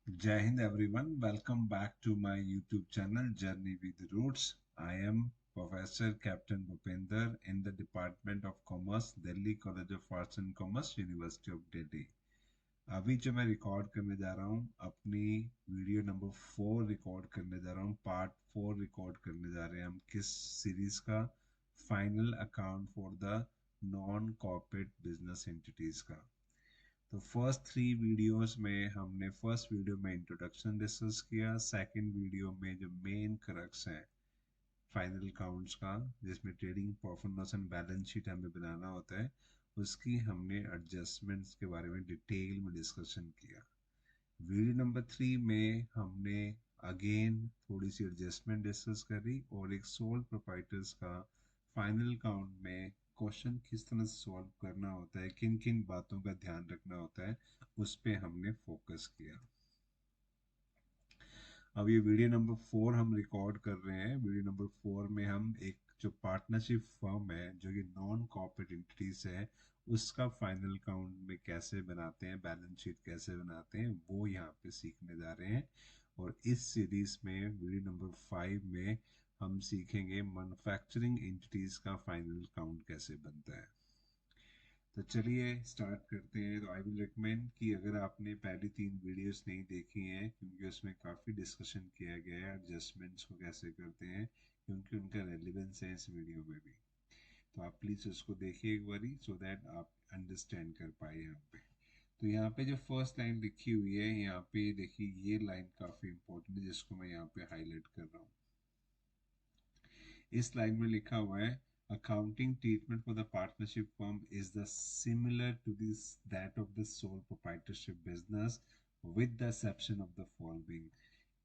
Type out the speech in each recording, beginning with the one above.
Jai Hind everyone, welcome back to my YouTube channel Journey with Roots. I am Professor Captain Bhupender in the Department of Commerce, Delhi College of Arts and Commerce, University of Delhi. अभी जो मैं record करने जा रहा हूँ अपनी video number 4 record करने जा रहा हूँ, पार्ट 4 रिकॉर्ड करने जा रहे हैं हम किस सीरीज का? Final account for the non corporate business entities का। तो फर्स्ट 3 वीडियोस में हमने फर्स्ट वीडियो में इंट्रोडक्शन डिस्कस किया, सेकंड वीडियो में जो मेन क्रक्स है फाइनल काउंट्स का, जिसमें trading profit loss and balance sheet हमें बनाना होता है, उसकी हमने एडजस्टमेंट्स के बारे में डिटेल में डिस्कशन किया। वीडियो नंबर 3 में हमने अगेन थोड़ी सी एडजस्टमेंट डिस्कस करी और एक सोल प्रोप्राइटर्स का फाइनल काउंट में क्वेश्चन किस तरह से सॉल्व करना होता है, किन किन बातों का ध्यान रखना होता है, उस पर हमने फोकस किया। अब ये वीडियो नंबर 4 हम रिकॉर्ड कर रहे हैं। वीडियो नंबर 4 में हम एक जो पार्टनरशिप फर्म है जो कि नॉन कॉर्पोरेट एंटिटीज है, उसका फाइनल काउंट में कैसे बनाते हैं, बैलेंस शीट कैसे बनाते हैं, वो यहाँ पे सीखने जा रहे हैं। और इस सीरीज में वीडियो नंबर 5 में हम सीखेंगे मैन्युफैक्चरिंग एंटिटीज का फाइनल काउंट कैसे बनता है। तो चलिए स्टार्ट करते हैं। तो आई विल रिकमेंड कि अगर आपने पहली 3 वीडियोस नहीं देखी हैं, क्योंकि उसमें काफ़ी डिस्कशन किया गया है एडजस्टमेंट्स को कैसे करते हैं, क्योंकि उनका रेलिवेंस है इस वीडियो में भी। तो आप प्लीज़ उसको देखिए एक बारी, सो दैट आप अंडरस्टैंड कर पाए यहाँ पे। तो यहाँ पे जो फर्स्ट लाइन लिखी हुई है, यहाँ पे देखिए ये लाइन काफ़ी इंपॉर्टेंट है, जिसको मैं यहाँ पे हाईलाइट कर रहा हूँ। इस लाइन में लिखा हुआ है, accounting treatment for the partnership firm is the similar to this that of the sole proprietorship business with the exception of the following।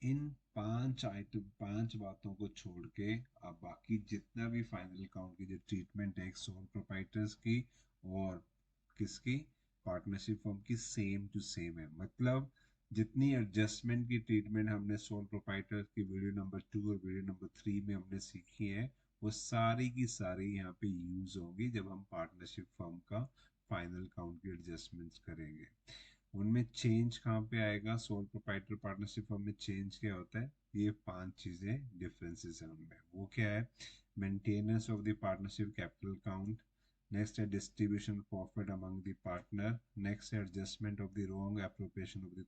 In 5 item 5 बातों को छोड़ के अब बाकी जितना भी फाइनल अकाउंट की जो ट्रीटमेंट है एक सोल प्रोप्राइटर्स की और किसकी, पार्टनरशिप फर्म की, सेम टू सेम है। मतलब जितनी एडजस्टमेंट की ट्रीटमेंट हमने सोल प्रोप्राइटर की वीडियो नंबर 2 और वीडियो नंबर 3 में हमने सीखी है, वो सारी की सारी यहाँ पे यूज होगी जब हम पार्टनरशिप फर्म का फाइनल काउंट की एडजस्टमेंट्स करेंगे। उनमें चेंज कहाँ पे आएगा? सोल प्रोप्राइटर पार्टनरशिप फर्म में चेंज क्या होता है? ये 5 चीजें डिफरेंसेस है उनमें। वो क्या है? Maintenance of the partnership capital count, next है distribution of profit among the partner, next है adjustment of the wrong appropriation of the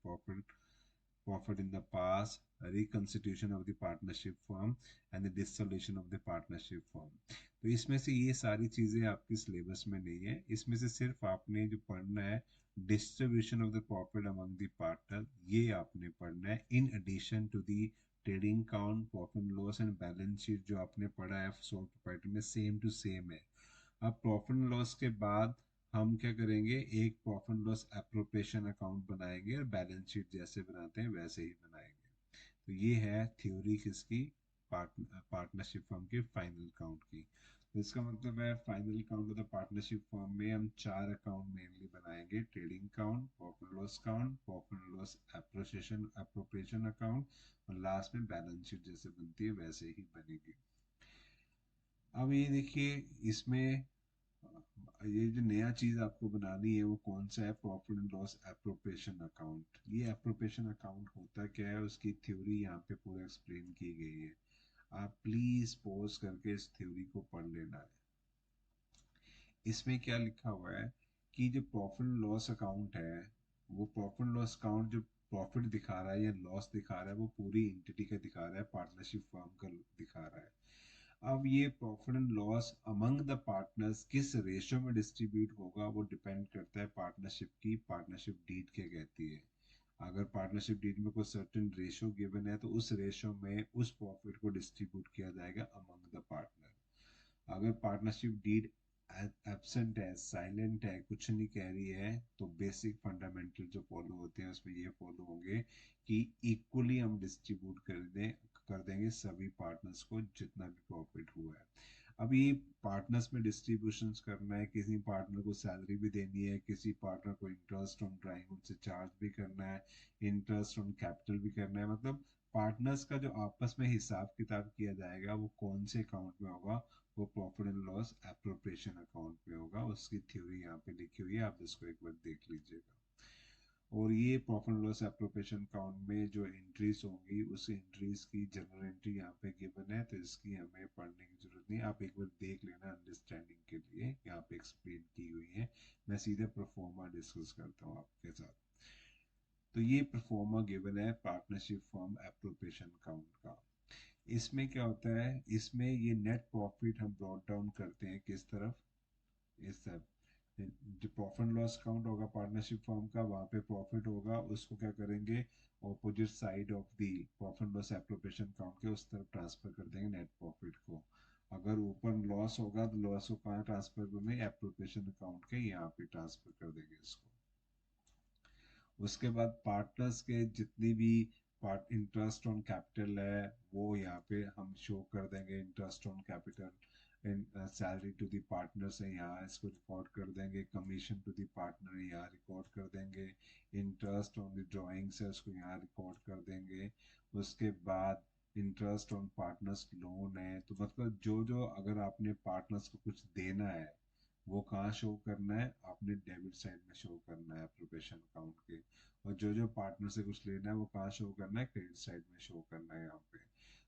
profit in the past, reconstitution of the partnership firm and the dissolution of the partnership firm। तो इसमें से ये सारी चीजें आपकी syllabus में नहीं है, इसमें से सिर्फ आपने जो पढ़ना है distribution of the profit among the partner, ये आपने पढ़ना है in addition to the trading account, profit loss and balance sheet जो आपने पढ़ा है सोल प्रोप्राइटर में, सेम टू सेम है। अब प्रॉफिट लॉस के बाद हम क्या करेंगे? एक प्रॉफिट लॉस एप्रोप्रिएशन अकाउंट बनाएंगे और बैलेंस शीट जैसे बनाते हैं वैसे ही बनाएंगे। तो ये है थ्योरी किसकी? पार्टनरशिप फर्म के फाइनल काउंट की। तो इसका मतलब है final count of the partnership firm में हम 4 अकाउंट मेनली बनाएंगे, trading account, profit loss count, profit loss appropriation appropriation account, और लास्ट में बैलेंस शीट जैसे बनती है वैसे ही बनेगी। अब ये देखिए, इसमें ये जो नया चीज आपको बनानी है वो कौन सा है? Profit and loss appropriation account. ये एप्रोप्रिएशन अकाउंट होता क्या है, उसकी थ्योरी यहाँ पे पूरा एक्सप्लेन की गई है। आप प्लीज पॉज करके इस थ्योरी को पढ़ लेना है। इसमें क्या लिखा हुआ है कि जो प्रॉफिट लॉस अकाउंट है, वो प्रॉफिट लॉस अकाउंट जो प्रॉफिट दिखा रहा है या लॉस दिखा रहा है, वो पूरी एंटिटी का दिखा रहा है, पार्टनरशिप फर्म का दिखा रहा है। अब ये profit and loss among the partners किस रेशो में डिस्ट्रीब्यूट होगा, वो डिपेंड करता है पार्टनरशिप की पार्टनरशिप डीड क्या कहती है। अगर पार्टनरशिप डीड में कोई सर्टेन रेशो गिवन है तो उस रेशो में उस प्रॉफिट को डिस्ट्रीब्यूट किया जाएगा अमंग द पार्टनर। अगर पार्टनरशिप डीड एब्सेंट है, साइलेंट है, कुछ नहीं कह रही है, तो बेसिक फंडामेंटल जो फॉलो होते हैं उसमें ये फॉलो होंगे कि इक्वली हम डिस्ट्रीब्यूट कर देंगे सभी पार्टनर्स को जितना भी प्रॉफिट हुआ है। अब ये पार्टनर्स में डिस्ट्रीब्यूशंस करना है, किसी पार्टनर को सैलरी भी देनी है, किसी पार्टनर को इंटरेस्ट ऑन ड्राइंग उनसे चार्ज भी करना है, इंटरेस्ट ऑन कैपिटल भी करना है। मतलब पार्टनर्स का जो आपस में हिसाब किताब किया जाएगा वो कौन से अकाउंट में होगा? वो profit and loss appropriation account में होगा। उसकी थ्योरी यहाँ पे लिखी हुई है, आप इसको एक बार देख लीजिएगा। और ये प्रॉफिट लॉस एप्रोप्रिएशन अकाउंट में जो एंट्रीज होंगी उस एंट्रीज की जनरल एंट्री यहाँ पे गिवन है, तो इसकी हमें पढ़ने की जरूरत नहीं, आप एक बार देख लेना अंडरस्टैंडिंग के लिए, यहाँ पे एक्सप्लेन की हुई है। मैं सीधे प्रोफोर्मा डिस्कस करता हूँ आपके साथ। तो ये प्रोफोर्मा गिवन है पार्टनरशिप फॉर्म एप्रोप्रिएशन अकाउंट का। इसमें क्या होता है, इसमें ये नेट प्रॉफिट हम ब्रॉट डाउन करते हैं किस तरफ, इस तरफ। जो प्रॉफिट लॉस अकाउंट होगा पार्टनरशिप फर्म का, वहां पे प्रॉफिट होगा, उसको क्या करेंगे, opposite side of the profit loss appropriation account के उस तरफ ट्रांसफर कर देंगे नेट प्रॉफिट को। अगर ऊपर लॉस होगा तो लॉस को कहाँ ट्रांसफर करेंगे, एप्रोप्रिएशन अकाउंट के यहाँ पे ट्रांसफर कर देंगे इसको। उसके बाद पार्टनर्स के जितनी भी पार्ट इंटरेस्ट ऑन कैपिटल है वो यहाँ पे हम शो कर देंगे, interest on capital, salary to the partners है यहाँ, इसको रिकॉर्ड कर देंगे, कमीशन टू दी पार्टनर है यहाँ रिकॉर्ड कर देंगे, इंटरेस्ट ऑन द ड्राइंग्स है उसको यहाँ रिकॉर्ड कर देंगे। उसके बाद इंटरेस्ट ऑन पार्टनर्स लोन है, तो मतलब जो जो अगर आपने पार्टनर्स को कुछ देना है वो कहाँ शो करना है, आपने डेबिट साइड में शो करना है एप्रोप्रिएशन अकाउंट के। और जो जो पार्टनर से कुछ लेना है वो कहाँ शो करना है, क्रेडिट साइड में शो करना है यहाँ पे।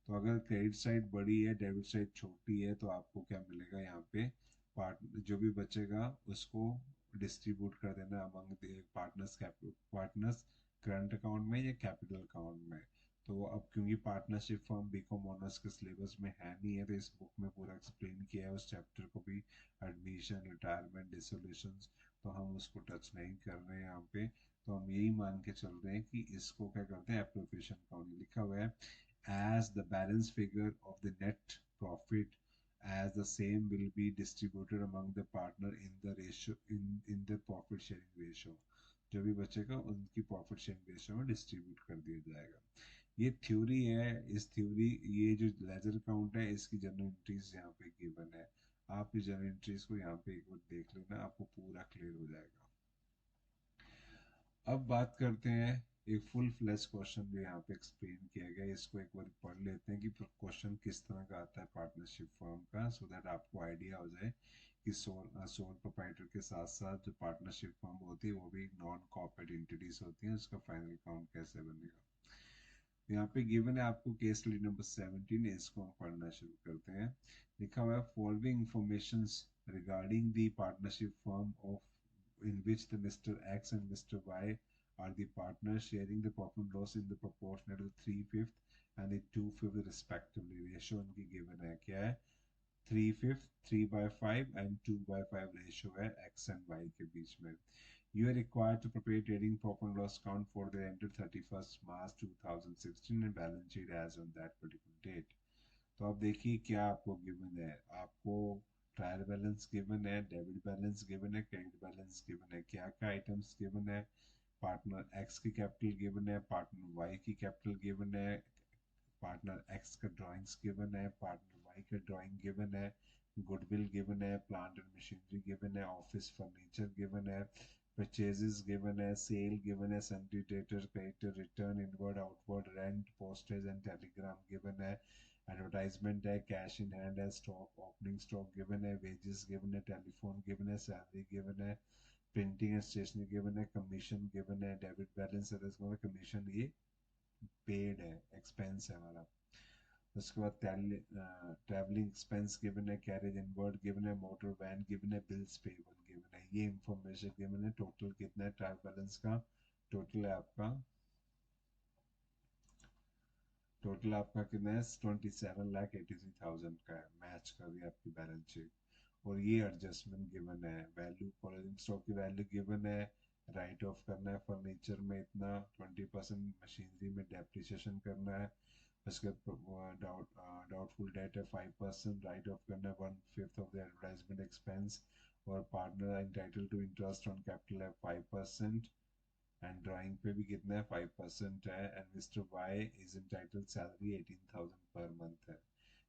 तो अगर क्रेडिट साइड बड़ी है डेबिट साइड छोटी है तो आपको क्या मिलेगा यहाँ पे, पार्ट जो भी बचेगा उसको डिस्ट्रीब्यूट कर देना among partners, partners current account में या कैपिटल अकाउंट में। तो अब क्योंकि पार्टनरशिप फर्म बीकॉम ऑनर्स के सिलेबस में है नहीं है, तो इस बुक में पूरा एक्सप्लेन किया है उस चैप्टर को भी, एडमिशन रिटायरमेंट डिसोल्यूशंस, तो हम उसको टच नहीं कर रहे हैं यहाँ पे। तो हम यही मान के चल रहे हैं कि इसको क्या करते हैं, एप्रोप्रिएशन अकाउंट लिखा हुआ है, as the balance figure of the net profit as the same will be distributed among the partner in the ratio in the profit sharing ratio, जो भी बचेगा उनकी प्रॉफिट शेयरिंग रेशियो में डिस्ट्रीब्यूट कर दिया जाएगा। ये थ्योरी है, इस थ्योरी, ये जो लेजर अकाउंट है इसकी जनरल एंट्रीज यहाँ पे गिवन है, आप इस जनरल एंट्रीज को यहाँ पे एक बार देख लेना, आपको पूरा क्लियर हो जाएगा। अब बात करते हैं एक फुल फ्लैश क्वेश्चन जो यहाँ पे एक्सप्लेन किया गया है, इसको एक बार पढ़ लेते हैं कि क्वेश्चन किस तरह का आता है पार्टनरशिप फर्म का, सो दैट आपको आइडिया हो जाए कि सोल प्रोप्राइटर के साथ साथ जो पार्टनरशिप फर्म होती है वो भी नॉन कॉर्पोरेट एंटिटीज होती है, उसका फाइनल अकाउंट कैसे बनेगा। यहाँ पे गिवन है आपको केस स्टडी नंबर 17, इसको हम पढ़ना शुरू करते हैं। लिखा हुआ है following information regarding the partnership firm of in which the mister X and mister Y are the partners sharing the profit and loss in the proportional 3/5 and the 2/5 respectively। Ratio उनकी गिवन है क्या है, 3/5, 3/5 and 2/5 ratio है x and y के बीच में। You are required to prepare trading profit and loss account for the ended 31st March 2016 and balance sheet as on that particular date। तो अब देखिए क्या आपको गिवन है, आपको ट्रायल बैलेंस गिवन है, डेबिट बैलेंस गिवन है, क्रेडिट बैलेंस गिवन है, क्या क्या आइटम्स गिवन है, पार्टनर एक्स की कैपिटल गिवन है, पार्टनर वाई की कैपिटल गिवन है, पार्टनर एक्स का ड्राइंग्स गिवन है, पार्टनर वाई का ड्राइंग गिवन है, गुडविल गिवन है, प्लांट एंड मशीनरी गिवन है, ऑफिस फर्नीचर गिवन है, परचेजेस गिवन है, सेल गिवन है, sundry debtor creditor return inward outward rent postage and Telegram given है, एडवर्टाइजमेंट है, कैश इन हैंड है, स्टॉक ओपनिंग स्टॉक गिवन है, wages given है, telephone given है, सैलरी गिवन है, प्रिंटिंग एंड स्टेशनरी गिवन है, commission given है, debit balance है, कमीशन ये पेड है, एक्सपेंस है हमारा। उसके बाद ट्रैवलिंग एक्सपेंस गिवन है, कैरेज इनवर्ड गिवन है, मोटर वैन गिवन है, बिल्स पेबल गिवन है, ये इंफॉर्मेशन गिवन है। टोटल कितना है ट्रायल बैलेंस का, टोटल है आपका, टोटल आपका कितना है 27,83,000 का है, मैच कर रही है आपकी बैलेंस शीट। और ये एडजस्टमेंट गिवन है, वैल्यू क्लोजिंग स्टॉक की वैल्यू गिवन है, राइट ऑफ करना है फर्नीचर में इतना, 20% मशीनरी में डेप्रिसिएशन करना है, उसके डाउटफुल डेट है 5%, राइट ऑफ करना है 1/5 ऑफ द एडवर्टाइजमेंट एक्सपेंस, और partner entitled to interest on capital है 5%, एंड ड्राइंग पे भी कितना है 5% है, and mister Y is entitled salary 18,000 per month है।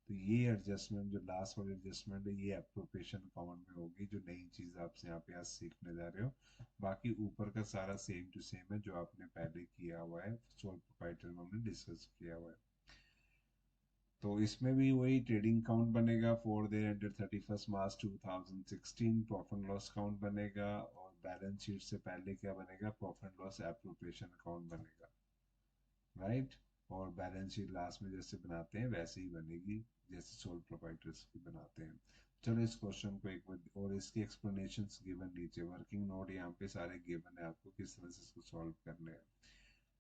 तो ये एडजस्टमेंट जो लास्ट वाली एडजस्टमेंट है ये एप्रोप्रिएशन अकाउंट में होगी, जो नई चीज आपसे यहाँ पे आज सीखने जा रहे हो। बाकी ऊपर का सारा सेम टू सेम है जो आपने पहले किया हुआ है, सोल प्रोप्राइटर में हमने डिस्कस किया हुआ है। तो इसमें भी वही ट्रेडिंग अकाउंट बनेगा for their ended 31st March 2016, profit loss account बनेगा, और बैलेंस शीट से पहले क्या बनेगा, profit and loss appropriation account बनेगा, राइट। और बैलेंस शीट लास्ट में जैसे बनाते हैं वैसे ही बनेगी जैसे सोल प्रोप्राइटर्स की बनाते हैं। चलो इस क्वेश्चन को एक बार, और इसकी एक्सप्लेनेशंस गिवन नीचे, वर्किंग नोट यहाँ पे सारे गिवन है, आपको किस तरह से इसको सॉल्व करने हैं।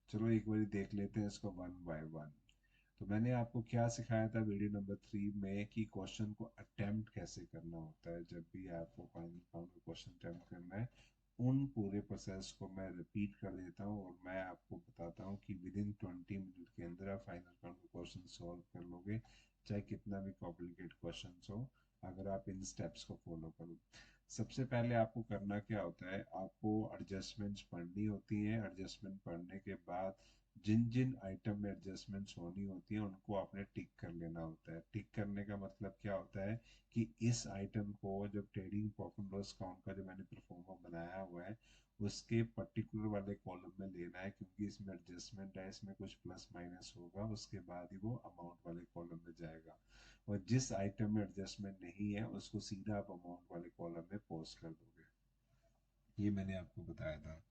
चलो एक बार देख लेते हैं इसको वन बाय वन। तो मैंने आपको क्या सिखाया था वीडियो नंबर 3 में कि क्वेश्चन को अटेम्प्ट कैसे करना होता है। जब भी आपको फाइनल काउंट में क्वेश्चन अटेम्प्ट करना है, उन पूरे प्रोसेस को मैं रिपीट कर देता हूँ और मैं आपको बताता हूँ कि विद इन 20 मिनट के अंदर आप फाइनल काउंट में क्वेश्चन सॉल्व कर लोगे, चाहे कितना भी कॉम्प्लिकेटेड क्वेश्चन हो, अगर आप इन स्टेप्स को फॉलो करो। सबसे पहले आपको करना क्या होता है, आपको एडजस्टमेंट्स पढ़नी होती हैं। एडजस्टमेंट पढ़ने के बाद जिन जिन आइटम में एडजस्टमेंट्स होनी होती है उनको आपने टिक कर लेना होता है। टिक करने का मतलब क्या होता है कि इस आइटम को जब ट्रेडिंग प्रॉफिट लॉस अकाउंट का जो मैंने परफॉर्मा बनाया हुआ है उसके पर्टिकुलर वाले कॉलम में लेना है, क्योंकि इसमें एडजस्टमेंट है, इसमें कुछ प्लस माइनस होगा, उसके बाद ही वो अमाउंट वाले कॉलम में जाएगा। और जिस आइटम में एडजस्टमेंट नहीं है उसको सीधा आप अमाउंट वाले कॉलम में पोस्ट कर दोगे। ये मैंने आपको बताया था।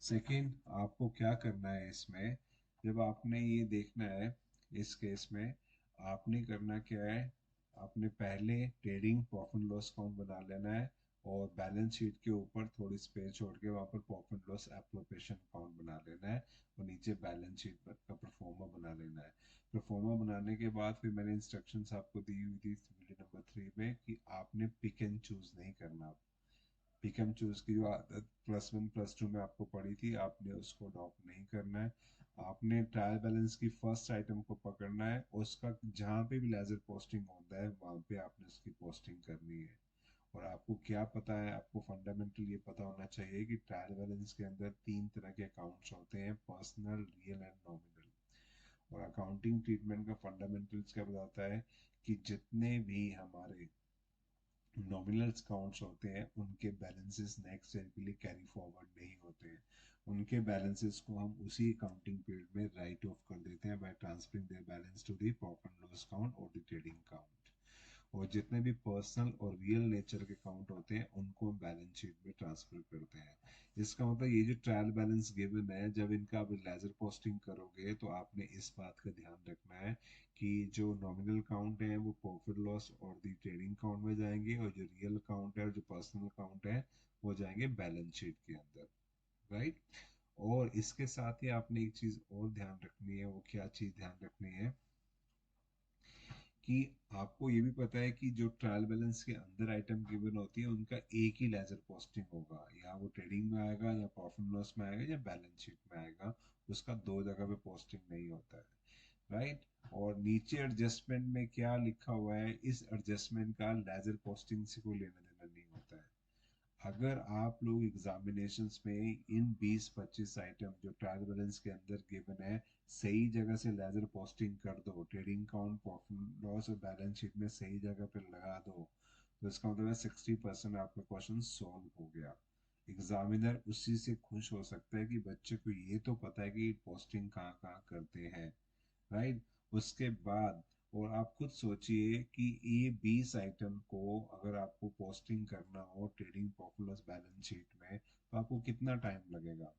सेकंड, आपको क्या करना है इसमें, जब आपने ये देखना है इस केस में, आपने करना क्या है, आपने पहले ट्रेडिंग प्रॉफिट लॉस अकाउंट बना लेना है और बैलेंस शीट के ऊपर थोड़ी स्पेस छोड़ के वहां पर प्रॉफिट लॉस एप्रोप्रिएशन अकाउंट बना लेना है और नीचे बैलेंस शीट पर का परफॉर्मा बना लेना है। परफॉर्मा बनाने के बाद फिर मैंने इंस्ट्रक्शंस आपको दी हुई थी वीडियो नंबर 3 में कि आपने पिक एंड चूज नहीं करना। पिक एंड चूज की जो आदत +1 +2 में आपको पड़ी थी, आपने उसको अडॉप्ट नहीं करना है। आपने ट्रायल बैलेंस की फर्स्ट आइटम को पकड़ना है, उसका जहां पे भी लेजर पोस्टिंग होता है वहां पे आपने उसकी पोस्टिंग करनी है। और आपको क्या पता है, आपको फंडामेंटल ये पता होना चाहिए कि ट्रायल बैलेंस के अंदर 3 तरह के अकाउंट्स होते हैं, पर्सनल, रियल एंड नॉमिनल। और अकाउंटिंग ट्रीटमेंट का फंडामेंटल्स क्या बताता है कि जितने भी हमारे नॉमिनल अकाउंट्स होते हैं उनके बैलेंसेस नेक्स्ट ईयर के लिए कैरी फॉरवर्ड नहीं होते हैं। उनके बैलेंसेस को हम उसी अकाउंटिंग पीरियड में राइट ऑफ कर देते हैं by transferring their balance to the profit loss account और द ट्रेडिंग अकाउंट। और जितने भी पर्सनल और रियल नेचर के अकाउंट होते हैं उनको हम बैलेंस शीट में ट्रांसफर करते हैं। इसका मतलब ये जो ट्रायल बैलेंस गिवन है, जब इनका आप लेजर पोस्टिंग करोगे तो आपने इस बात का ध्यान रखना है कि जो नॉमिनल अकाउंट है वो प्रॉफिट लॉस और दी ट्रेडिंग अकाउंट में जाएंगे, और जो रियल अकाउंट है और जो पर्सनल अकाउंट है वो जाएंगे बैलेंस शीट के अंदर, राइट। और इसके साथ ही आपने एक चीज और ध्यान रखनी है, वो क्या चीज ध्यान रखनी है कि आपको ये भी पता है कि जो ट्रायल बैलेंस के अंदर आइटम गिवन होती है उनका एक ही लेजर पोस्टिंग होगा, या वो ट्रेडिंग में आएगा या प्रॉफिट लॉस में आएगा या बैलेंस शीट में आएगा, उसका दो जगह पे पोस्टिंग नहीं होता है, राइट। और नीचे एडजस्टमेंट में क्या लिखा हुआ है, इस एडजस्टमेंट का लेजर पोस्टिंग से कोई लेना देना नहीं होता है। अगर आप लोग एग्जामिनेशंस में इन 20-25 आइटम जो ट्रायल बैलेंस के अंदर गिवन है सही जगह से लेजर पोस्टिंग कर दो, ट्रेडिंग काउंट प्रॉफिट लॉस और बैलेंस शीट में सही जगह पे लगा दो, तो इसका मतलब है 60% आपका क्वेश्चन सॉल्व हो गया। एग्जामिनर उसी से खुश हो सकता है कि बच्चे को ये तो पता है कि पोस्टिंग कहाँ कहाँ करते हैं, राइट। उसके बाद, और आप खुद सोचिए कि ये 20 आइटम को अगर आपको पोस्टिंग करना हो trading profit loss balance sheet में तो आपको कितना टाइम लगेगा।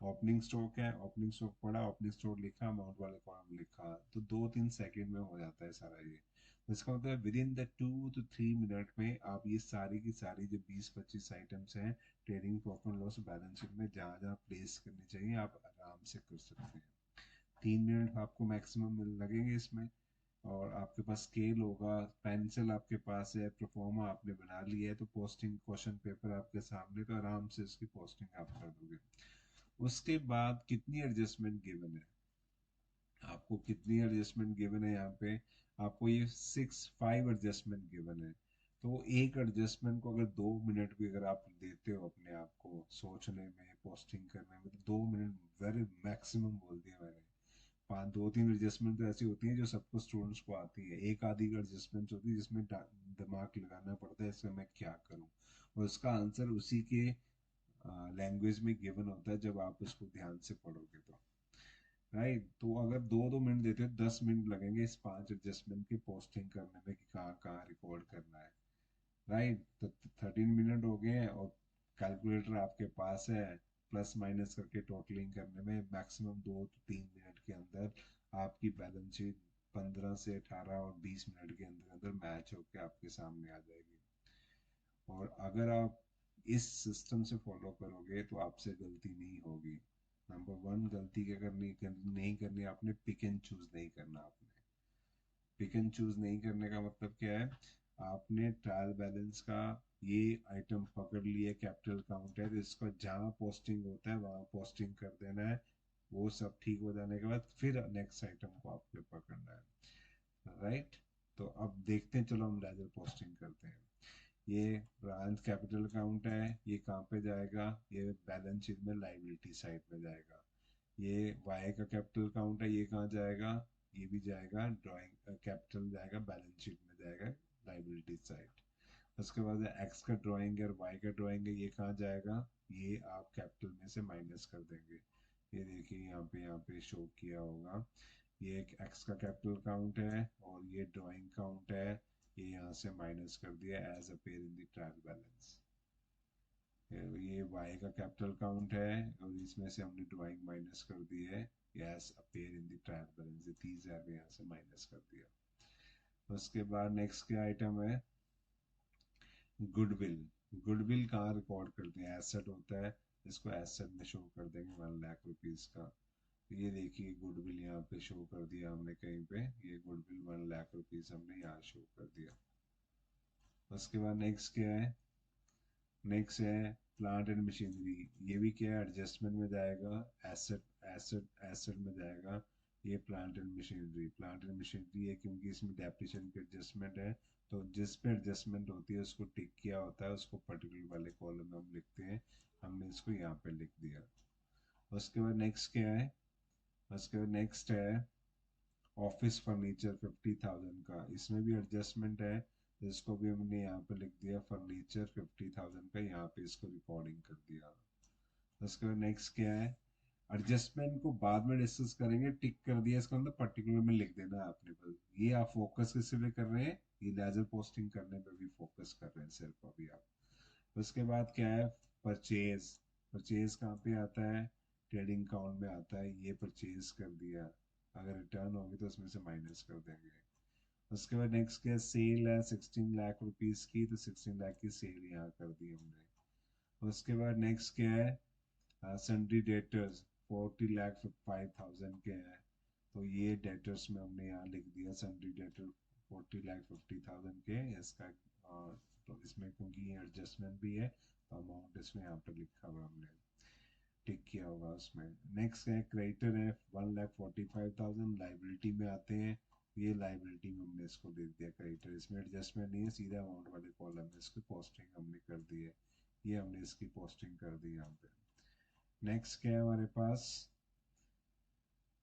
ओपनिंग स्टॉक है, ओपनिंग स्टॉक पढ़ा, ओपनिंग स्टॉक लिखा, अमाउंट वाले कॉलम लिखा, तो 2-3 सेकंड में हो जाता है सारा ये। तो इसका मतलब with in the 2 to 3 minute में आप ये सारी की सारी जो 20-25 आइटम्स हैं trading profit loss balance sheet में जहाँ जहाँ प्लेस करनी चाहिए आप आराम से कर सकते हैं। 3 मिनट आपको मैक्सिमम मिल लगेंगे इसमें। और आपके पास स्केल होगा, पेंसिल आपके पास है, प्रोफोर्मा आपने बना लिया है, तो पोस्टिंग क्वेश्चन पेपर आपके सामने, तो आराम से इसकी पोस्टिंग आप कर दोगे। उसके बाद कितनी एडजस्टमेंट गिवन है, आपको कितनी एडजस्टमेंट गिवन है यहाँ पे, आपको ये 5 एडजस्टमेंट गिवन है। तो एक एडजस्टमेंट को अगर 2 मिनट भी अगर आप देते हो अपने आप को सोचने में पोस्टिंग करने में, तो 2 मिनट वेरी मैक्सिमम बोल दिया मैंने। 5 2 3 एडजस्टमेंट तो ऐसी होती हैं जो सबको स्टूडेंट्स को आती है, एक आधी एडजस्टमेंट होती है जिसमें दिमाग लगाना पड़ता है इसमें मैं क्या करूं, और उसका आंसर उसी के लैंग्वेज में गिवन होता है जब आप उसको ध्यान से पढ़ोगे तो, राइट। तो अगर 2 2 मिनट देते हो 10 मिनट लगेंगे इस 5 एडजस्टमेंट की पोस्टिंग करने में कि कहाँ कहाँ रिकॉर्ड करना है, राइट। तो 13 मिनट हो गए हैं, और कैलकुलेटर आपके पास है, प्लस माइनस करके टोटलिंग करने में मैक्सिमम 2 से 3 मिनट के अंदर आपकी बैलेंस शीट 15 से 18 और 20 मिनट के अंदर अंदर मैच होकर आपके सामने आ जाएगी। और अगर आप इस सिस्टम से फॉलो करोगे तो आपसे गलती नहीं होगी। नंबर वन, गलती क्या नहीं करनी आपने, पिक एंड चूज नहीं करना आपने। पिक एंड चूज नहीं करने का मतलब क्या है, आपने ट्रायल बैलेंस का ये आइटम पकड़ लिया, कैपिटल काउंट है, तो इसको जहाँ पोस्टिंग होता है वहां पोस्टिंग कर देना है। वो सब ठीक हो जाने के बाद फिर नेक्स्ट आइटम को आपको पकड़ना है, राइट। तो अब देखते हैं, चलो हम लेजर पोस्टिंग करते हैं। ये ब्रांच कैपिटल काउंट है, ये कहाँ पे जाएगा, ये बैलेंस शीट में लाइबिलिटी साइड में जाएगा। ये वाई का कैपिटल काउंट है, ये कहाँ जाएगा, ये भी जाएगा ड्राइंग कैपिटल जाएगा, बैलेंस शीट में जाएगा लाइबिलिटी साइड। उसके बाद एक्स का ड्राइंग है और वाई का ड्राइंग है, ये कहाँ जाएगा, ये आप कैपिटल में से माइनस कर देंगे। ये देखिए यहाँ पे शो किया होगा, ये एक एक्स का कैपिटल काउंट है और ये ड्राइंग काउंट है, ये यहाँ से माइनस कर दिया as appear in the trial balance. ये वाई का कैपिटल काउंट है और इसमें से हमने ड्राइंग माइनस कर दी है, as appear in the trial balance, ये 30,000 यहाँ से माइनस कर दिया। उसके बाद नेक्स्ट क्या आइटम है, गुडविल। गुडविल कहाँ रिकॉर्ड करते हैं, एसेट होता है, इसको एसेट में शो कर देंगे 1 लाख रुपीज का। ये देखिए गुडविल यहाँ पे शो कर दिया हमने कहीं पे, ये गुडविल 1 लाख रुपीज हमने यहाँ शो कर दिया। उसके बाद नेक्स्ट क्या है, नेक्स्ट है प्लांट एंड मशीनरी। ये भी क्या है, एडजस्टमेंट में जाएगा, एसेट एसेट एसेट में जाएगा। ये plant and machinery, plant and machinery है क्योंकि इसमें डेप्रिसिएशन की एडजस्टमेंट है, तो जिस पे एडजस्टमेंट होती है उसको टिक किया होता है, उसको पर्टिकुलर वाले कॉलम में हम लिखते हैं, हमने इसको यहाँ पे लिख दिया। उसके बाद नेक्स्ट क्या है, उसके बाद नेक्स्ट है ऑफिस फर्नीचर 50,000 का, इसमें भी एडजस्टमेंट है, इसको भी हमने यहाँ पे लिख दिया फर्नीचर 50,000 का, यहाँ पे इसको रिकॉर्डिंग कर दिया। उसके बाद नेक्स्ट क्या है, एडजस्टमेंट को बाद में डिस्कस करेंगे, टिक कर दिया इसका मतलब पर्टिकुलर में लिख देना है आपने बस। ये आप फोकस किस पे कर रहे हैं, ये लेजर पोस्टिंग करने पे भी फोकस कर रहे हैं सिर्फ अभी आप। उसके बाद क्या है, परचेज। परचेज कहाँ पे आता है, ट्रेडिंग अकाउंट में आता है, ये परचेज कर दिया, अगर रिटर्न होगी तो उसमें से माइनस कर देंगे। उसके बाद नेक्स्ट क्या, सेल है 16 लाख रुपीज की, तो 16 लाख की सेल यहाँ कर दी हमने। उसके बाद नेक्स्ट क्या है, सन्ड्री डेटर्स 40,05,000 के हैं, तो ये डेटर्स में हमने यहाँ लिख दिया सन्ड्री डेटर 40,50,000 के इसका। तो इसमें क्योंकि ये एडजस्टमेंट भी है तो अमाउंट इसमें यहाँ पर लिखा हुआ हमने टिक किया होगा उसमें। नेक्स्ट है क्रेडिटर है 1,45,000, लाइबिलिटी में आते हैं, ये लाइबिलिटी में हमने इसको दे दिया क्रेडिटर, इसमें एडजस्टमेंट नहीं है, सीधा अमाउंट वाले कॉलम में इसकी पोस्टिंग हमने कर दी है, ये हमने इसकी पोस्टिंग कर दी यहाँ पे। नेक्स्ट क्या है हमारे पास,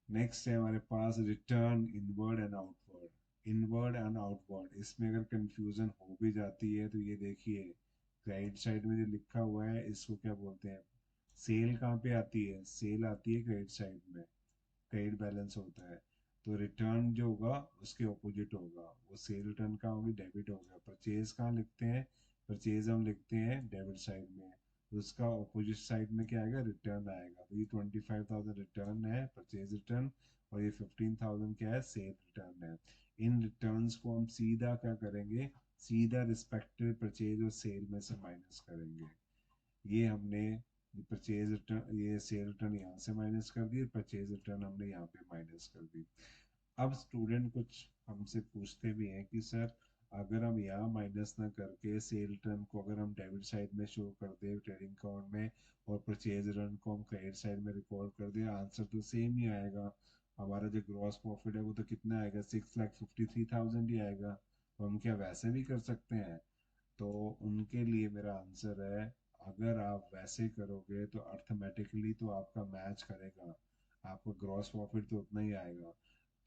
नेक्स्ट है हमारे पास return inward and outward. Inward and outward, इसमें अगर कंफ्यूजन हो भी जाती है तो ये देखिए क्रेडिट साइड में जो लिखा हुआ है इसको क्या बोलते हैं, सेल कहाँ पे आती है, सेल आती है क्रेडिट साइड में, क्रेडिट बैलेंस होता है, तो रिटर्न जो होगा उसके ऑपोजिट होगा, वो सेल रिटर्न कहाँ होगी, डेबिट होगा। परचेज कहाँ लिखते हैं, परचेज हम लिखते हैं डेबिट साइड में, तो उसका ऑपोजिट साइड में क्या आएगा, रिटर्न आएगा। तो ये 25,000 रिटर्न है परचेज रिटर्न, और ये 15,000 क्या है, सेल रिटर्न है। इन रिटर्न्स को हम सीधा क्या करेंगे, सीधा रिस्पेक्टिव परचेज और सेल में से माइनस करेंगे। ये हमने परचेज रिटर्न, ये सेल रिटर्न यहाँ से माइनस कर दी, परचेज रिटर्न हमने यहाँ पे माइनस कर दी। अब स्टूडेंट कुछ हमसे पूछते भी हैं कि सर अगर हम यहाँ माइनस ना करके सेल रिटर्न को अगर हम डेबिट साइड में शो कर दे ट्रेडिंग अकाउंट में, और परचेज रिटर्न को हम क्रेडिट साइड में रिकॉर्ड कर दे, आंसर तो सेम ही आएगा। हमारा जो ग्रॉस प्रॉफिट है वो तो कितना आएगा, 6,53,000 ही आएगा। तो हम क्या वैसे भी कर सकते हैं, तो उनके लिए मेरा आंसर है, अगर आप वैसे करोगे तो अर्थमेटिकली तो आपका मैच करेगा, आपका ग्रॉस प्रॉफिट तो उतना ही आएगा।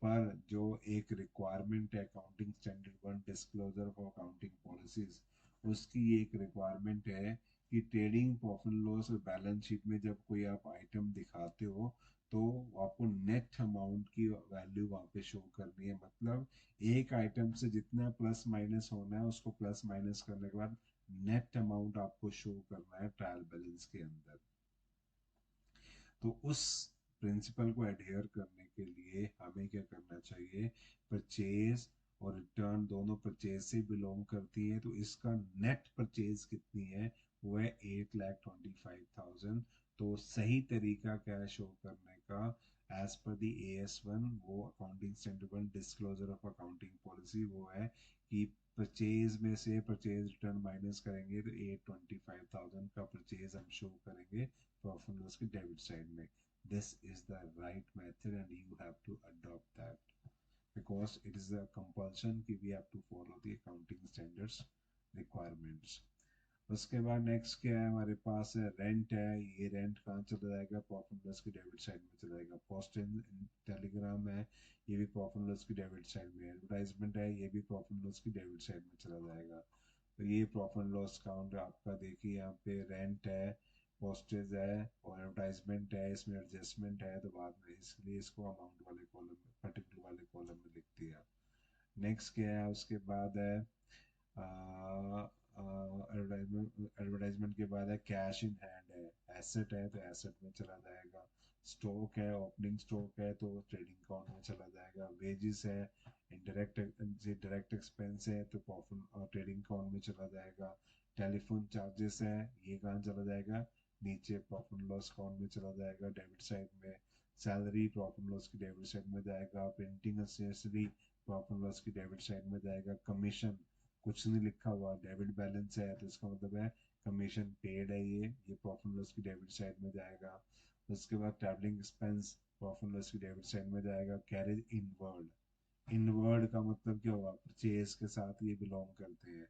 पर जो एक रिक्वायरमेंट है accounting standard 1 disclosure for accounting policies, उसकी एक रिक्वायरमेंट है कि ट्रेडिंग प्रॉफिट लॉस और बैलेंस शीट में जब कोई आप आइटम दिखाते हो तो आपको नेट अमाउंट की वैल्यू वहाँ पे शो करनी है, मतलब एक आइटम से जितना प्लस माइनस होना है उसको प्लस माइनस करने के बाद नेट अमाउंट आपको शो करना है ट्रायल बैलेंस के अंदर। तो उस प्रिंसिपल को एडहेयर करने के लिए हमें क्या करना चाहिए, परचेज और रिटर्न दोनों परचेज से बिलोंग करती है, तो इसका नेट परचेज कितनी है, वो है 8,25,000। तो सही तरीका क्या है शो करने का, एज पर दी AS1, वो accounting standard 1 disclosure of accounting policy, वो है कि परचेज में से परचेज रिटर्न माइनस करेंगे तो 825,000 का परचेज हम शो करेंगे प्रॉफिट एंड लॉस की डेबिट साइड में। This is the right method and you have to adopt that because it is a compulsion कि we have to follow the accounting standards requirements. उसके बाद next क्या है हमारे पास, है रेंट है। ये रेंट कहाँ चला जाएगा, प्रॉफिट लॉस की डेबिट साइड में चला जाएगा। पोस्ट इन टेलीग्राम है, ये भी प्रॉफिट लॉस की डेबिट साइड में। एडवर्टाइजमेंट है, ये भी प्रॉफिट लॉस की डेबिट साइड में चला जाएगा। तो ये प्रॉफिट लॉस काउंट आपका देखिए, यहाँ पे रेंट है, पोस्टेज है और एडवर्टाइजमेंट है, इसमें एडजस्टमेंट है, तो बाद में इसलिए इसको अमाउंट वाले कॉलम में, पर्टिकुलर वाले कॉलम में लिख दिया। नेक्स्ट क्या है उसके बाद है, एडवर्टाइजमेंट के बाद है कैश इन हैंड है, एसेट है तो एसेट में चला जाएगा। स्टॉक है, ओपनिंग स्टॉक है तो ट्रेडिंग अकाउंट में चला जाएगा। वेजेस है, इनडायरेक्ट डायरेक्ट एक्सपेंस है तो प्रॉफिट और ट्रेडिंग अकाउंट में चला जाएगा। टेलीफोन चार्जेस है, ये कहाँ चला जाएगा, नीचे प्रॉफिट लॉस अकाउंट में चला जाएगा डेबिट साइड में। सैलरी प्रॉफिट लॉस की डेबिट साइड में जाएगा। प्रिंटिंग एसेसरी प्रॉफिट लॉस की डेबिट साइड में जाएगा। कमीशन कुछ नहीं लिखा हुआ, डेबिट बैलेंस है तो इसका मतलब है कमीशन पेड है, ये प्रॉफिट लॉस की डेबिट साइड में जाएगा। उसके बाद ट्रैवलिंग एक्सपेंस प्रॉफिट लॉस की डेबिट साइड में जाएगा। कैरेज इनवर्ड, इनवर्ड का मतलब क्या हुआ, परचेज के साथ ये बिलोंग करते हैं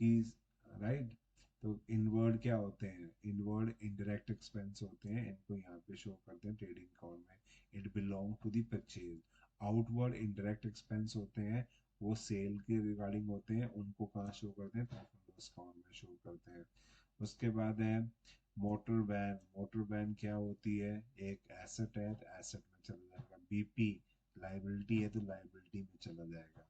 कि, राइट। तो इनवर्ड क्या होते हैं, इनवर्ड इनडायरेक्ट एक्सपेंस होते हैं, इनको यहाँ पे शो करते हैं ट्रेडिंग अकाउंट में, it belong to the purchase. Outward indirect expense होते हैं, वो सेल के रिगार्डिंग होते हैं, उनको कहाँ शो करते हैं, प्रॉफिट लॉस अकाउंट में शो करते हैं। उसके बाद है मोटर वैन। मोटर वैन क्या होती है, एक एसेट है तो एसेट में चला जाएगा। बीपी लाइबिलिटी है तो लाइबिलिटी में चला जाएगा।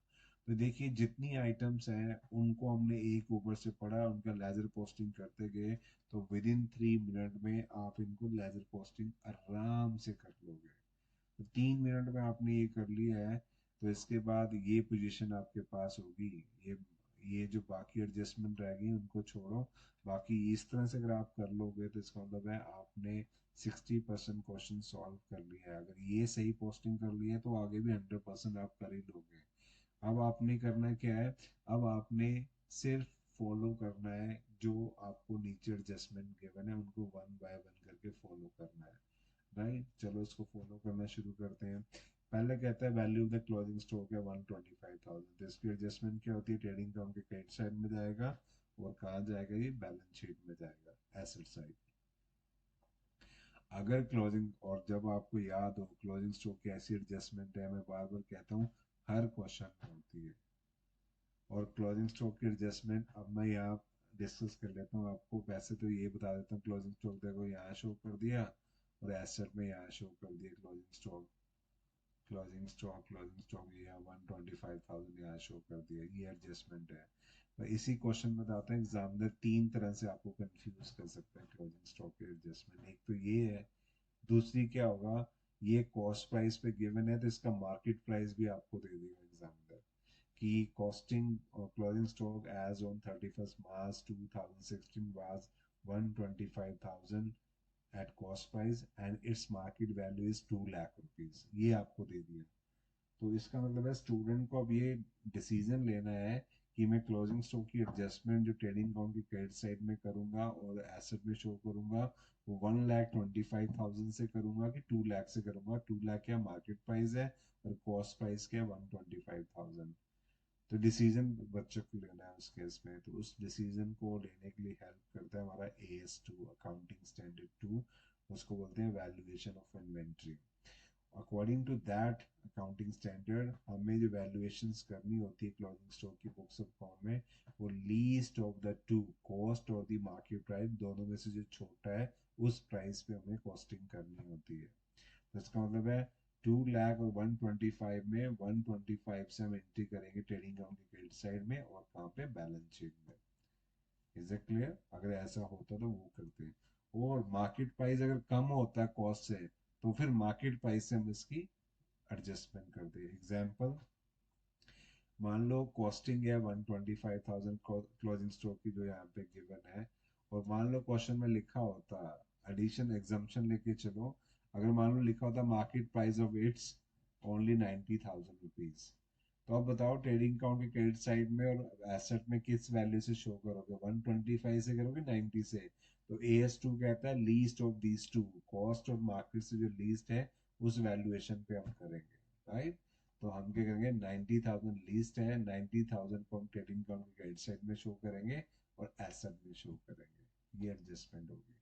तो देखिए जितनी आइटम्स हैं उनको हमने एक ऊपर से पढ़ा, उनका लेजर पोस्टिंग करते गए, तो विद इन 3 मिनट में आप इनको लेजर पोस्टिंग आराम से कर लोगे। तो 3 मिनट में आपने ये कर लिया है, तो इसके बाद ये पोजीशन आपके पास होगी। ये जो बाकी एडजस्टमेंट रह गई उनको छोड़ो, बाकी इस तरह से अगर आप कर लोगे तो इसका मतलब है आपने 60% क्वेश्चन सॉल्व कर लिया है। अगर ये सही पोस्टिंग कर लिया है तो आगे भी 100% आप कर ही लोगे। अब आपने करना क्या है, अब आपने सिर्फ फॉलो करना है जो आपको नीचे एडजस्टमेंट गिवन है, उनको वन बाय वन करके फॉलो करना है। राइट, चलो इसको फॉलो करना शुरू करते हैं। पहले कहता है value of the closing stock है 125,000, तो इसकी एडजस्टमेंट क्या होती है, ट्रेडिंग अकाउंट के क्रेडिट साइड में जाएगा और कहाँ जाएगा, ये बैलेंस शीट में जाएगा, एसेट साइड। अगर क्लोजिंग, और जब आपको याद हो क्लोजिंग स्टॉक की ऐसी एडजस्टमेंट है, मैं बार बार कहता हूँ हर क्वेश्चन में होती है। और क्लोजिंग स्टॉक की एडजस्टमेंट अब मैं यहाँ डिस्कस कर लेता हूँ आपको। वैसे तो ये बता देता हूँ, क्लोजिंग स्टॉक देखो यहाँ शो कर दिया और एसेट में यहाँ शो कर दिया क्लोजिंग स्टॉक। क्लोजिंग स्टॉक ये 125,000 यहाँ शो कर दिया, ये एडजस्टमेंट है। तो इसी क्वेश्चन में बताते हैं, एग्जामिनर 3 तरह से आपको कंफ्यूज कर सकता है क्लोजिंग स्टॉक के एडजस्टमेंट। एक तो ये है, दूसरी क्या होगा, ये कॉस्ट प्राइस पे गिवन है तो इसका मार्केट प्राइस भी आपको दे देगा एग्जामिनर, कि costing or closing stock as on 31st March 2016 was 125,000 at cost price and its market value is 2 lakh rupees, ये आपको दे दिया। तो इसका मतलब है स्टूडेंट को अब ये डिसीजन लेना है कि मैं क्लोजिंग स्टॉक की एडजस्टमेंट जो ट्रेडिंग अकाउंट की क्रेडिट साइड में करूंगा और एसेट में शो करूंगा, वो 1,25,000 से करूंगा कि 2 लाख से करूंगा। 2 लाख क्या मार्केट प्राइस है और कॉस्ट प्राइस क्या 125,000। तो डिसीजन बच्चों को लेना है उस केस में, तो उस डिसीजन को लेने के लिए हेल्प करता है हमारा AS2 अकाउंटिंग स्टैंडर्ड 2, उसको बोलते हैं valuation of inventory. According to that accounting standard हमें जो वैल्यूएशंस करनी होती है क्लोजिंग स्टॉक की बुक्स ऑफ अकाउंट में, वो least of the two, cost और द मार्केट प्राइस, दोनों में से जो छोटा है उस प्राइस पे हमें कॉस्टिंग करनी होती है। तो इसका मतलब है 2 लाख और 125 में 125 से हम एंट्री करेंगे ट्रेडिंग अकाउंट की क्रेडिट साइड में और कहाँ पे, बैलेंस शीट में। Is it clear? अगर ऐसा होता तो वो करते हैं। और मार्केट प्राइस अगर कम होता है कॉस्ट से, तो फिर मार्केट प्राइस से हम इसकी एडजस्टमेंट करते हैं। एग्जाम्पल, मान लो कॉस्टिंग है 125,000 क्लोजिंग स्टॉक की जो यहाँ पे गिवन है, और मान लो क्वेश्चन में लिखा होता, एडिशन एग्जाम्पशन लेके चलो, अगर मान लो लिखा होता market price of its only 90,000 rupees, तो अब बताओ ट्रेडिंग अकाउंट के क्रेडिट साइड में और एसेट में किस वैल्यू से शो करोगे, 125 से करोगे 90 से? तो AS2 कहता है least of these two, cost और मार्केट से जो लीस्ट है उस वैल्यूएशन पे हम करेंगे, राइट? तो हम क्या करेंगे, 90,000 लीस्ट है, 90,000 को हम ट्रेडिंग अकाउंट के क्रेडिट साइड में शो करेंगे और एसेट में शो करेंगे। ये एडजस्टमेंट होगी।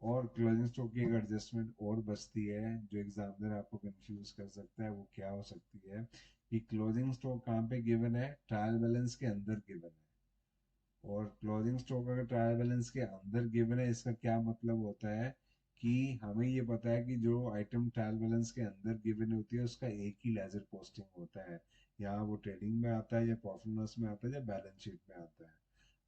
और क्लोजिंग स्टॉक की एक एडजस्टमेंट और बचती है जो एग्जामिनर आपको कंफ्यूज कर सकता है, वो क्या हो सकती है कि क्लोजिंग स्टॉक कहाँ पे गिवन है, ट्रायल बैलेंस के अंदर गिवन है। और क्लोजिंग स्टॉक अगर ट्रायल बैलेंस के अंदर गिवन है, इसका क्या मतलब होता है कि हमें ये पता है कि जो आइटम ट्रायल बैलेंस के अंदर गिवन होती है उसका एक ही लेजर पोस्टिंग होता है, यहाँ वो ट्रेडिंग में आता है या प्रॉफिट लॉस में आता है या बैलेंस शीट में आता है।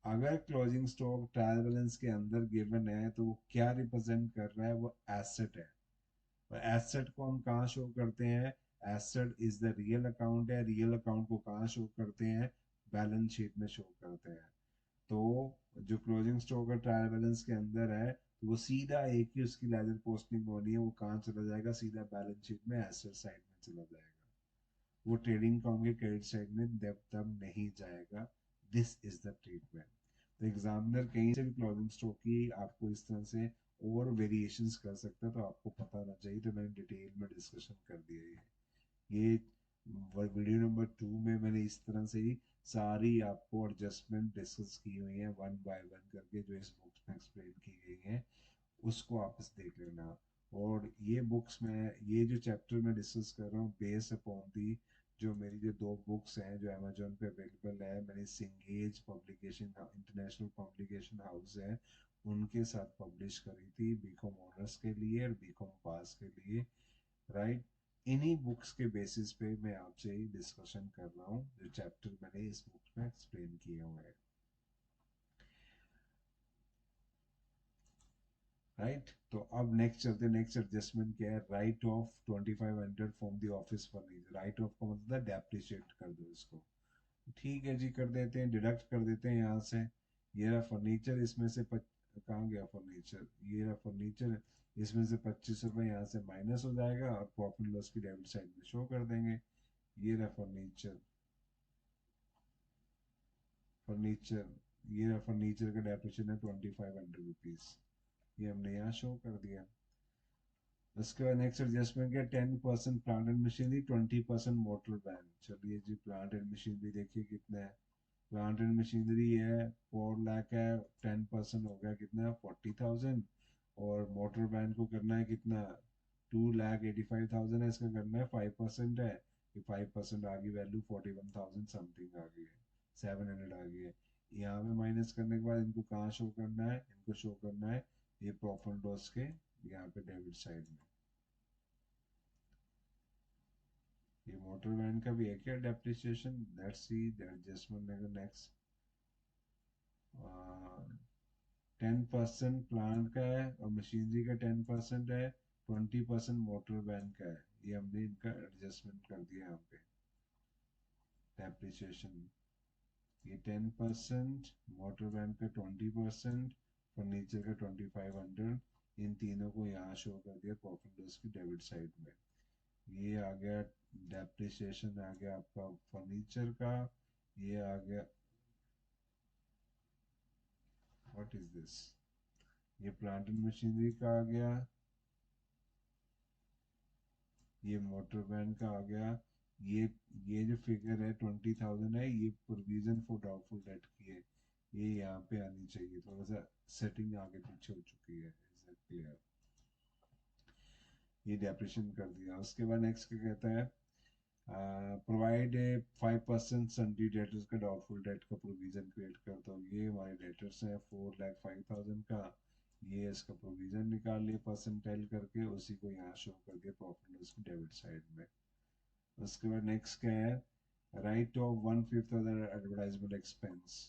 अगर क्लोजिंग स्टॉक ट्रायल बैलेंस के अंदर गिवन है तो वो क्या रिप्रेजेंट कर रहा है, वो एसेट है। और एसेट को हम कहाँ शो करते हैं, asset is the real account है, रियल अकाउंट को कहाँ शो करते हैं, बैलेंस शीट में शो करते हैं। तो जो क्लोजिंग स्टॉक का ट्रायल बैलेंस के अंदर है, तो वो सीधा एक ही उसकी लेजर पोस्टिंग होनी है, वो कहाँ चला जाएगा, सीधा बैलेंस शीट में एसेट साइड में चला जाएगा। वो ट्रेडिंग अकाउंट के क्रेडिट साइड में तब नहीं जाएगा। This is the treatment. तो एग्जामिनर कहीं से भी क्लोजिंग स्टॉक की आपको इस तरह से और वेरिएशंस कर सकता है, तो आपको पता होना चाहिए। तो मैंने डिटेल में डिस्कशन कर दिया ये वीडियो नंबर 2 में मैंने इस तरह से ही सारी आपको एडजस्टमेंट डिस्कस की हुई है, वन बाय वन करके जो इस बुक में एक्सप्लेन की गई है, उसको आप इस देख लेना। और ये बुक्स में, ये जो चैप्टर मैं डिस्कस कर रहा हूँ बेस अपॉन दी जो मेरी जो दो बुक्स हैं जो अमेजोन पे अवेलेबल है, मैंने सिंगेज पब्लिकेशन इंटरनेशनल पब्लिकेशन हाउस है उनके साथ पब्लिश करी थी, बीकॉम ऑनर्स के लिए और बीकॉम पास के लिए, राइट? इन्हीं बुक्स के बेसिस पे मैं आपसे डिस्कशन कर रहा हूँ जो चैप्टर मैंने इस बुक में एक्सप्लेन किए हुए हैं, राइट? तो अब नेक्स्ट चलते, नेक्स्ट एडजस्टमेंट क्या है, right of 2500 from the office furniture. Right of का मतलब डेप्रिशिएट कर दो इसको। ठीक है जी, कर देते हैं, डिडक्ट कर देते हैं यहाँ से। ये रहा फर्नीचर, इसमें से कहाँ गया फर्नीचर, ये रहा फर्नीचर, इसमें से 25 रुपये यहाँ से माइनस हो जाएगा और प्रॉफिट लॉस की डेबिट साइड में शो कर देंगे। ये रहा फर्नीचर, फर्नीचर, ये रहा फर्नीचर का डेप्रिशिएशन है 2500 रुपीज, ये हमने यहाँ शो कर दिया। उसके बाद नेक्स्ट एडजस्टमेंट क्या, 10% plant and machinery, 20% motor van. चलिए जी, प्लांट एंड मशीनरी देखिए कितना है। प्लांट एंड मशीनरी है 4 लाख है, 10% हो गया कितना, 40,000। और मोटर वैन को करना है कितना, 2,85,000 है, इसका करना है 5% है, ये 5% आ गई वैल्यू, 41,000 समथिंग आ गई है, 700 आ गई है। यहाँ पे माइनस करने के बाद इनको कहाँ शो करना है, इनको शो करना है ये प्रॉफिट लॉस के यहाँ पे डेबिट साइड में। ये मोटर वैन का भी है क्या depreciation, let's see the adjustment. Next 10% plant का है और मशीनरी का 10% है, 20% मोटर वैन का है, ये हमने इनका एडजस्टमेंट कर दिया यहाँ पे। डेप्रिसिएशन ये 10%, मोटर वैन का 20%, फर्नीचर का 2500, इन तीनों को यहाँ शो कर दिया प्रॉफिट लॉस की डेबिट साइड में। ये आ गया डेप्रिसिएशन, आ गया आपका फर्नीचर का, ये आ गया, व्हाट इज दिस, ये प्लांट एंड मशीनरी का आ गया, ये मोटर वैन का आ गया। ये जो फिगर है 20,000 है, ये प्रोविजन फॉर डाउटफुल डेट की है, ये यहाँ पे आनी चाहिए, थोड़ा सा सेटिंग आगे पीछे हो चुकी है, क्लियर? ये डेप्रेशन कर दिया। उसके बाद नेक्स्ट क्या कहता है, प्रोवाइड ए 5% सन्डी डेटर्स का डाउटफुल डेट का प्रोविजन क्रिएट कर दो। ये हमारे डेटर्स हैं 4,05,000 का, ये इसका प्रोविजन निकाल लिया परसेंटाइल करके, उसी को यहाँ शो कर दिया प्रॉफिट लॉस की डेबिट साइड में। उसके बाद नेक्स्ट क्या है, right of 1/5 of the advertisement expense.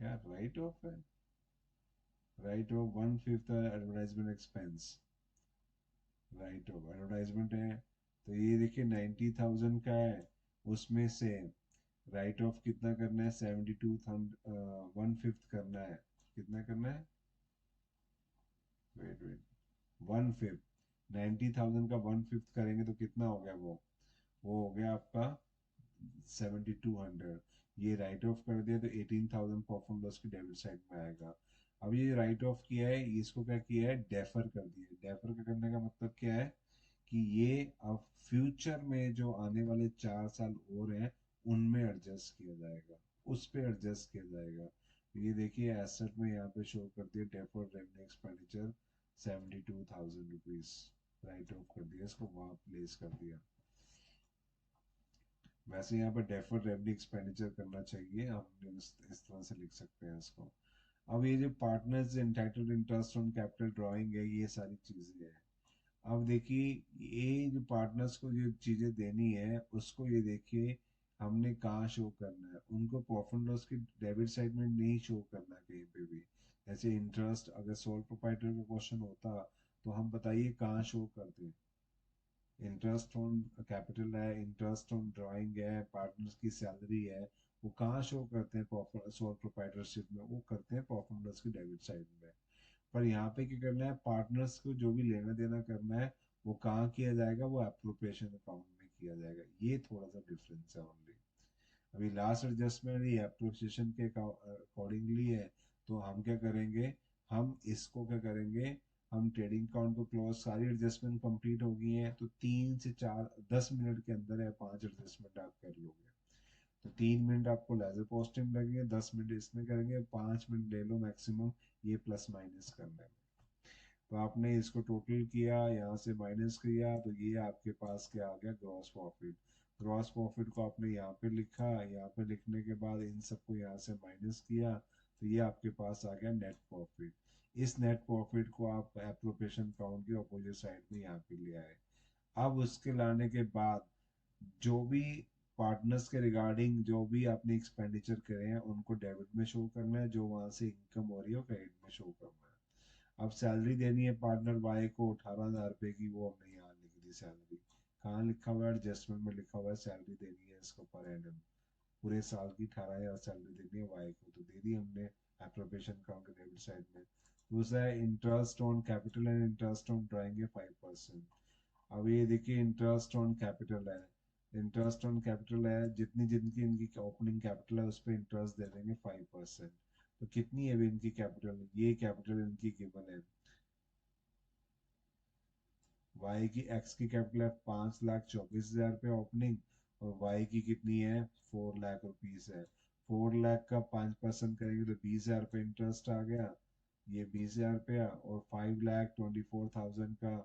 क्या राइट ऑफ है? Right of 1/5 advertisement expense, right of advertisement है। तो ये देखिए 90,000 का है, उसमें से राइट ऑफ कितना करना है? 1/5 करना है। कितना करना है? वेट वेट, 1/5, 90,000 का 1/5 करेंगे तो कितना हो गया? वो हो गया आपका 7,200। ये राइट ऑफ कर दिया तो 18,000 प्रॉफिट लॉस की डेबिट साइड में आएगा। अब ये राइट ऑफ किया है, इसको क्या किया है? डेफर कर दिया। डेफर का करने का मतलब क्या है कि ये अब फ्यूचर में जो आने वाले 4 साल और हैं उनमें एडजस्ट किया जाएगा, उस पे एडजस्ट किया जाएगा। तो ये देखिए एसेट में यहाँ पे शो कर दिया deferred revenue expenditure 72,000 rupees, right off कर दिया, इसको वहां प्लेस कर दिया। वैसे यहाँ पर डेफर्ड रेवेन्यू एक्सपेंडिचर करना चाहिए, हम इस तरह से लिख सकते हैं इसको। अब ये जो partners entitled interest on capital drawing है, ये सारी चीजें हैं। अब देखिए ये जो पार्टनर्स को जो चीजें देनी है उसको ये देखिए हमने कहाँ शो करना है, उनको प्रॉफिट लॉस की डेबिट साइड में नहीं शो करना कहीं पे भी। जैसे इंटरेस्ट, अगर सोल प्रोप्राइटर का क्वेश्चन होता तो हम बताइए कहाँ शो करते? इंटरेस्ट ऑन कैपिटल है, इंटरेस्ट ऑन ड्राइंग है, पार्टनर्स की सैलरी है, वो कहाँ शो करते हैं? प्रॉफिट सोल प्रोप्राइटरशिप में, वो करते हैं प्रॉफिट लॉस की डेबिट साइड में। पर यहाँ पे क्या करना है? पार्टनर्स को जो भी लेना देना करना है वो कहाँ किया जाएगा? वो एप्रोप्रिएशन अकाउंट में किया जाएगा। ये थोड़ा सा डिफरेंस है ओनली। अभी लास्ट एडजस्टमेंट ये एप्रोप्रिएशन के अकॉर्डिंगली है, तो हम क्या करेंगे? हम इसको क्या करेंगे? हम ट्रेडिंग अकाउंट को क्लोज, सारी एडजस्टमेंट कंप्लीट हो गई है तो 3 से 4 10 मिनट के अंदर या 5 एडजस्टमेंट आप कर लोगे। तो 3 मिनट आपको लेजर पोस्टिंग लगेंगे, 10 मिनट इसमें करेंगे, 5 मिनट ले लो मैक्सिमम ये प्लस माइनस करने में। तो आपने इसको टोटल किया, यहाँ से माइनस किया, तो ये आपके पास क्या आ गया? Gross profit. ग्रॉस प्रॉफिट को आपने यहाँ पे लिखा, यहाँ पे लिखने के बाद इन सबको यहाँ से माइनस किया, तो ये आपके पास आ गया नेट प्रॉफिट। इस नेट प्रॉफिट को आप एप्रोप्रिएशन काउंट की अपोजिट साइड में यहाँ पे ले आए। अब उसके लाने के बाद जो भी पार्टनर्स के रिगार्डिंग जो भी आपने एक्सपेंडिचर करे हैं उनको डेबिट में शो करना है, जो वहां से इनकम हो रही है क्रेडिट में शो करना है। अब सैलरी देनी है पार्टनर वाई को 18,000 रुपए की, वो हमने यहाँ लिख दी सैलरी। कहाँ लिखा हुआ है? एडजस्टमेंट में लिखा हुआ है सैलरी देनी है इसको पर एनम, पूरे साल की 18,000 सैलरी देनी है वाई को, तो दे दी हमने एप्रोप्रिएशन अकाउंट के डेबिट साइड में। दूसरा है interest on capital and interest on drawing है 5%। अब ये देखिए इंटरेस्ट ऑन कैपिटल है, इंटरेस्ट ऑन कैपिटल है, जितनी जिनकी इनकी ओपनिंग कैपिटल है उस पर इंटरेस्ट दे देंगे 5%। तो कितनी है अभी इनकी कैपिटल? ये कैपिटल इनकी गिवन है, वाई की एक्स की कैपिटल है 5,24,000 रुपये ओपनिंग, और वाई की कितनी है? 4 लाख रुपीज है। 4 लाख का 5% करेंगे तो 20,000 रुपये इंटरेस्ट आ गया, ये 20,000 रुपया, और 5,24,000 का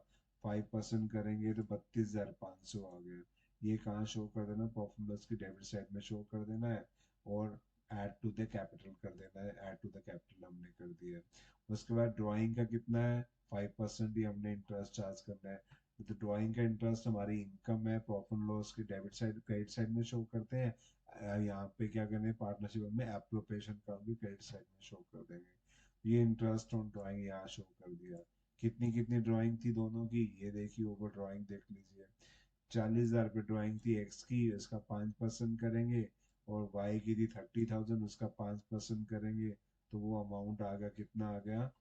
5% करेंगे तो 32,500 आ गया। ये कहाँ शो कर देना? प्रॉफिट लॉस की डेबिट साइड में शो कर देना है, और ऐड टू द कैपिटल कर देना है। ऐड टू द कैपिटल हमने कर दिया। उसके बाद ड्राइंग का कितना है? 5% ही हमने इंटरेस्ट चार्ज करना है। तो ड्राइंग का इंटरेस्ट हमारी इनकम है, प्रॉफिट लॉस की डेबिट साइड क्रेडिट साइड में शो करते हैं। यहाँ पे क्या करने? पार्टनरशिप में एप्रोप्रिएशन का भी क्रेडिट साइड में शो कर देंगे। ये इंटरेस्ट ऑन ड्राइंग यहाँ शो कर दिया। कितनी कितनी ड्राइंग थी दोनों की? ये देखिए ऊपर ड्राइंग देख लीजिए। 40,000 रुपये ड्राइंग थी एक्स की, उसका 5% करेंगे, और वाई की थी 30,000, उसका 5% करेंगे, तो वो अमाउंट आ गया, कितना आ गया?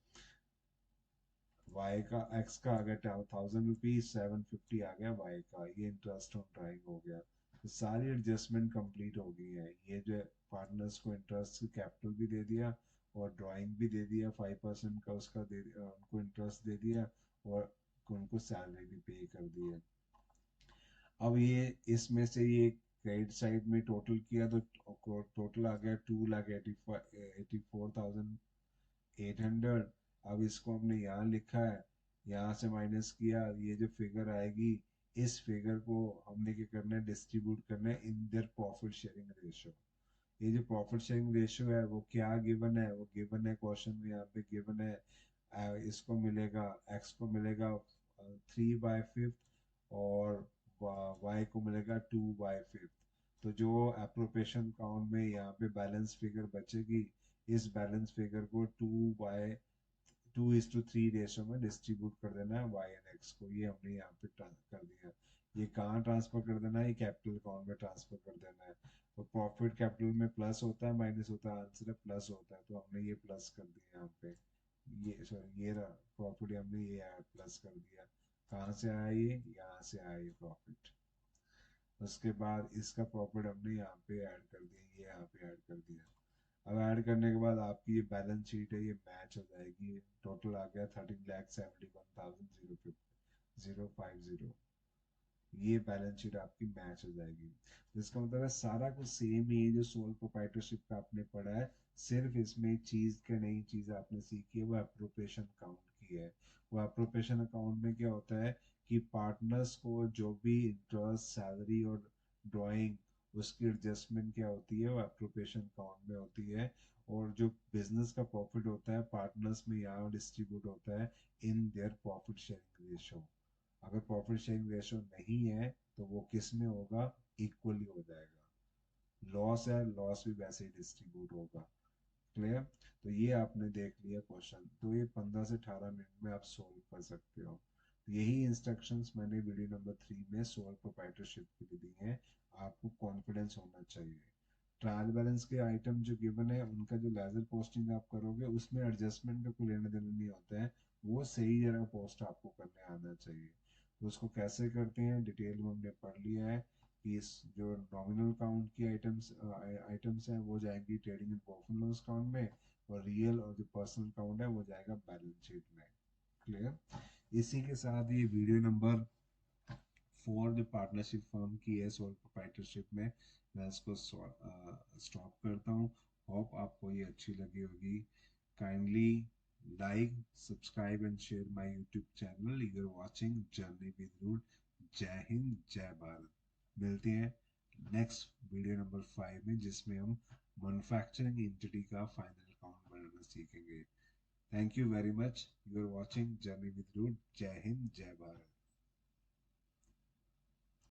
वाई का, एक्स का आ गया 1,000 रुपीज, 750 आ गया वाई का। ये इंटरेस्ट ऑन ड्राइंग हो गया। तो सारी एडजस्टमेंट कंप्लीट हो गई है। ये जो पार्टनर्स को इंटरेस्ट की कैपिटल भी दे दिया, और ड्राइंग भी दे दिया 5% का, उसका दे दिया उनको, इंटरेस्ट दे दिया, और उनको सैलरी भी पे कर दी है। अब ये इसमें से ये क्रेडिट साइड में टोटल किया तो टोटल आ गया 2,84,800। अब इसको हमने यहाँ लिखा है, यहाँ से माइनस किया, ये जो फिगर आएगी इस फिगर को हमने क्या करना है? डिस्ट्रीब्यूट करना है in their profit sharing ratio. ये जो प्रॉफिट शेयरिंग रेशियो है वो क्या गिवन है? वो गिवन है क्वेश्चन में, यहाँ पे गिवन है। इसको मिलेगा, एक्स को मिलेगा 3/5, और वाई को मिलेगा 2/5। तो जो एप्रोप्रिएशन अकाउंट में यहाँ पे बैलेंस फिगर बचेगी इस बैलेंस फिगर को 2:3 रेशो में डिस्ट्रीब्यूट कर देना है वाई एंड एक्स को। ये हमने यहाँ पे कर दिया। ये कहाँ ट्रांसफर कर देना है, ये कैपिटल अकाउंट में ट्रांसफर कर देना है। तो प्रॉफिट कैपिटल में प्लस होता है माइनस होता है, आंसर है प्लस होता है, तो हमने ये प्लस कर दिया यहाँ पे। ये सॉरी ये रहा प्रॉफिट, हमने ये प्लस कर दिया। कहाँ से आया ये, यहाँ से आया ये प्रॉफिट। उसके बाद इसका प्रॉफिट हमने यहाँ पे ऐड कर दिया, ये यहाँ पे ऐड कर दिया। अब ऐड करने के बाद आपकी ये बैलेंस शीट है, ये मैच हो जाएगी। टोटल आ गया 13,71,050। ये बैलेंस शीट आपकी मैच हो जाएगी। तो इसका मतलब है सारा कुछ सेम ही है जो सोल प्रोप्राइटरशिप का आपने पढ़ा है। सिर्फ इसमें एक चीज का नई चीज आपने सीखी है, वो अप्रोप्रिएशन अकाउंट की है। वो अप्रोप्रिएशन अकाउंट में क्या होता है कि पार्टनर्स को जो भी इंटरेस्ट, सैलरी और ड्राइंग, उसकी एडजस्टमेंट क्या होती है, वो अप्रोप्रिएशन अकाउंट में होती है। और जो बिजनेस का प्रॉफिट होता है पार्टनर्स में यहाँ डिस्ट्रीब्यूट होता है in their profit sharing ratio. अगर प्रॉफिट शेयरिंग रेशो नहीं है तो वो किस में होगा, इक्वली हो जाएगा। लॉस है, लॉस भी वैसे ही डिस्ट्रीब्यूट होगा। क्लियर। तो ये आपने देख लिया क्वेश्चन, तो ये 15 से 18 मिनट में आप सोल्व कर सकते हो। तो यही इंस्ट्रक्शंस मैंने वीडियो नंबर 3 में सोल प्रोप्राइटरशिप के लिए दी हैं। आपको कॉन्फिडेंस होना चाहिए। ट्रायल बैलेंस के आइटम जो गिवन है उनका जो लेजर पोस्टिंग आप करोगे उसमें एडजस्टमेंट का कोई लेना देना नहीं होता है। वो सही जगह पोस्ट आपको करने आना चाहिए। तो उसको कैसे करते हैं डिटेल में हमने पढ़ लिया है कि इस जो नॉमिनल काउंट की आइटम्स हैं वो जाएंगी trading and profit and loss count में, और रियल और जो पर्सनल काउंट है वो जाएगा बैलेंस शीट में। क्लियर। इसी के साथ ये वीडियो नंबर 4 जो पार्टनरशिप फर्म की है सोल प्रोप्राइटरशिप में, मैं इसको स्टॉप करता हूँ। होप आपको ये अच्छी लगी होगी। Kindly like, subscribe and share my YouTube channel. You are watching journey with Root. जय हिंद, जय भारत। मिलते हैं नेक्स्ट वीडियो नंबर 5 में, जिसमें हम मैन्युफैक्चरिंग एंटिटी का फाइनल अकाउंट बनाना सीखेंगे। Thank you very much. You are watching journey with Root. जय हिंद, जय भारत।